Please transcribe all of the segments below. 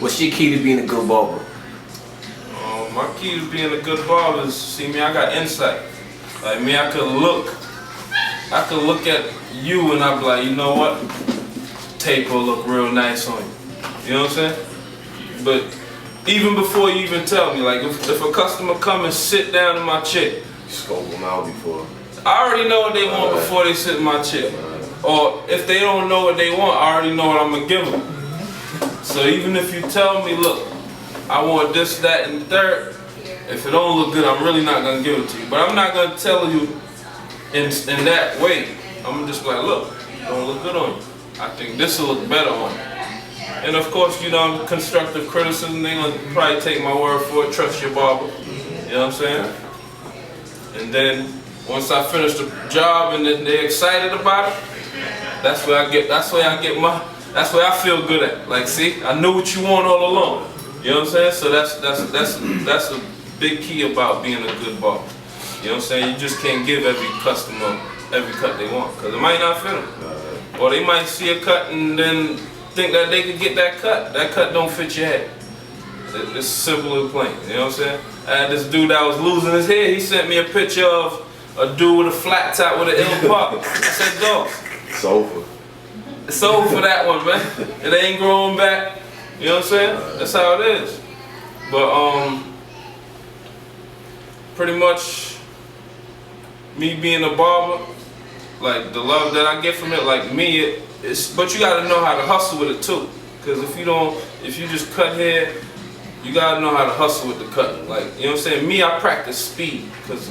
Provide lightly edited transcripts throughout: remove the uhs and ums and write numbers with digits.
What's your key to being a good barber? My key to being a good barber is, see me, I got insight. Like me, I could look at you and I'd be like, you know what? Tape will look real nice on you. You know what I'm saying? But even before you even tell me, like if a customer come and sit down in my chair, Scope them out before. I already know what they want before they sit in my chair. Or if they don't know what they want, I already know what I'm gonna give them. So even if you tell me, look, I want this, that, and the third, if it don't look good, I'm really not gonna give it to you. But I'm not gonna tell you in that way. I'm gonna just be like, look, it don't look good on you. I think this will look better on you. And of course, you know, constructive criticism, they gonna probably take my word for it, trust your barber. You know what I'm saying? And then once I finish the job and then they're excited about it, that's where I feel good at. Like, see, I knew what you want all along. You know what I'm saying? So that's a big key about being a good barber. You know what I'm saying? You just can't give every customer every cut they want, because it might not fit them. Or they might see a cut and then think that they could get that cut. That cut don't fit your head. It's simple and plain, you know what I'm saying? I had this dude that was losing his hair. He sent me a picture of a dude with a flat top with an ill pop. I said, dog. It's over. It's over for that one, man. It ain't growing back. You know what I'm saying? That's how it is. But pretty much me being a barber, like the love that I get from it, like me, but you gotta know how to hustle with it too. Cause if you just cut hair, you gotta know how to hustle with the cutting. Like, you know what I'm saying? Me, I practice speed, cause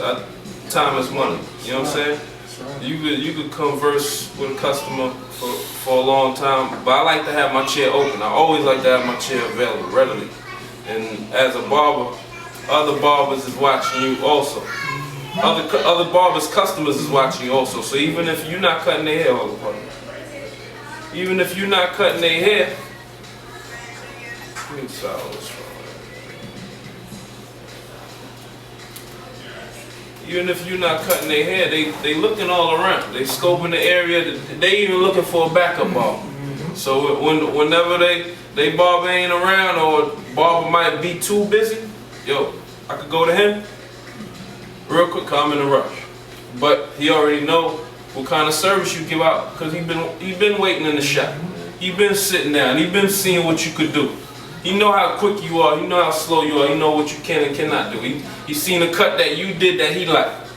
time is money. You know what I'm saying? You could converse with a customer for a long time, but I like to have my chair open. I always like to have my chair available readily. And as a barber, other barbers is watching you also. Other barbers' customers is watching you also. So even if you're not cutting their hair all the time, even if you're not cutting their hair, even if you're not cutting their hair, they looking all around. They scoping the area. They even looking for a backup barber. So whenever they barber ain't around or barber might be too busy, yo, I could go to him real quick. I'm in a rush, but he already know what kind of service you give out, because he been waiting in the shop. He been sitting down. He been seeing what you could do. He know how quick you are. He know how slow you are. He know what you can and cannot do. He seen a cut that you did that he liked.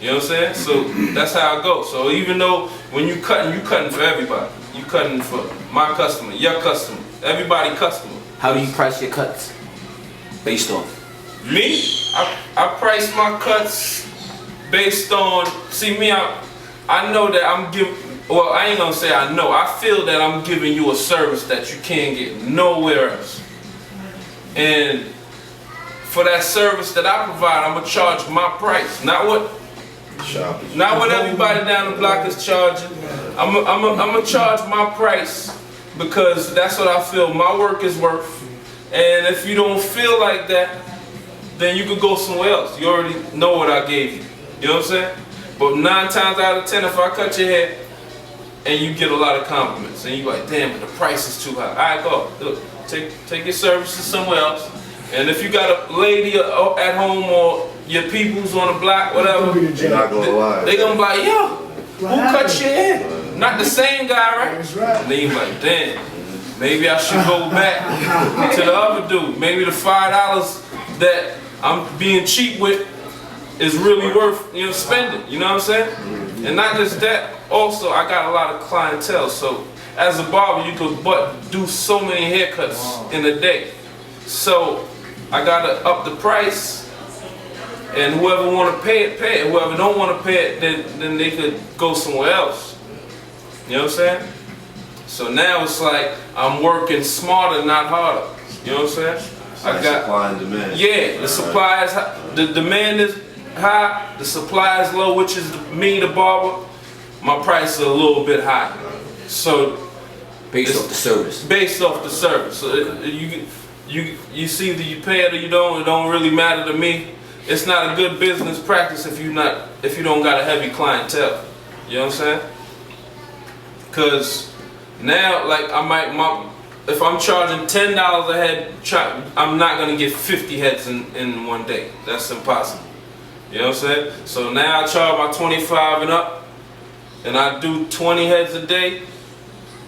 You know what I'm saying? So that's how it goes. So even though when you cutting for everybody. You cutting for my customer, your customer, everybody customer. How do you price your cuts? Based on? Me? I price my cuts based on, see me, I know that I'm giving, well, I ain't gonna say I know, I feel that I'm giving you a service that you can't get nowhere else. And for that service that I provide, I'm gonna charge my price, not what everybody down the block is charging. I'm gonna charge my price because that's what I feel my work is worth. And if you don't feel like that, then you could go somewhere else. You already know what I gave you. You know what I'm saying? But 9 times out of 10, if I cut your hair and you get a lot of compliments and you like, damn, but the price is too high. All right, go. Look, take your services somewhere else. And if you got a lady at home or your peoples on the block, whatever, they're not gonna lie. They gonna be like, yo, who cut your hair? Not the same guy, right? That's right. And then you like, damn, maybe I should go back to the other dude. Maybe the $5 that I'm being cheap with is really worth, you know, spending. You know what I'm saying? And not just that, also I got a lot of clientele. So as a barber, you could do so many haircuts in a day. So I gotta up the price. And whoever want to pay it, pay it. Whoever don't want to pay it, then they could go somewhere else. You know what I'm saying? So now it's like I'm working smarter, not harder. You know what I'm saying? I got supply and demand. Yeah, the supply is high, the demand is high, the supply is low, which is me, the barber. My price is a little bit high. So based off the service. Based off the service. So you see that you pay it or you don't. It don't really matter to me. It's not a good business practice if you don't got a heavy clientele. You know what I'm saying? Cause now, like if I'm charging $10 a head, I'm not gonna get 50 heads in one day. That's impossible. You know what I'm saying? So now I charge my 25 and up, and I do 20 heads a day.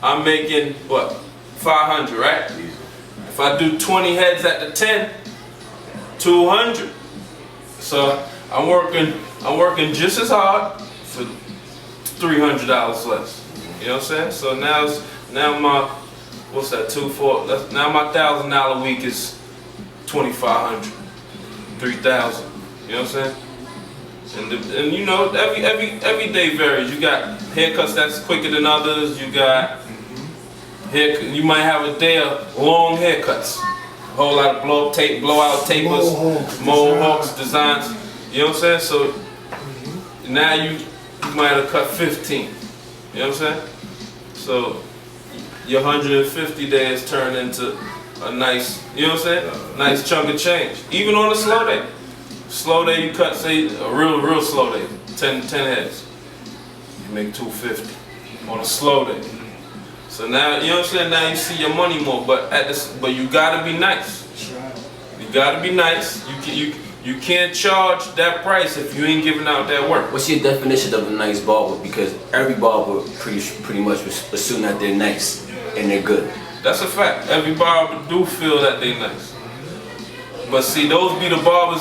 I'm making what? 500, right? If I do 20 heads at the 10, 200. So I'm working just as hard for $300 less. You know what I'm saying? So now my, what's that, now my $1,000 a week is 2,500, 3,000. You know what I'm saying? And you know, every day varies. You got haircuts that's quicker than others. You got you might have a day of long haircuts, a whole lot of blowout tapers, mohawks, designs. You know what I'm saying? So now you might have cut 15. You know what I'm saying? So your 150 days turn into a nice, you know what I'm saying? Nice chunk of change. Even on a slow day. Slow day you cut, say a real slow day, 10 heads. You make 250 on a slow day. So now, you know what I'm saying? Now you see your money more, but but you gotta be nice. You gotta be nice. You can't charge that price if you ain't giving out that work. What's your definition of a nice barber? Because every barber pretty much assume that they're nice and they're good. That's a fact. Every barber do feel that they nice. But see, those be the barbers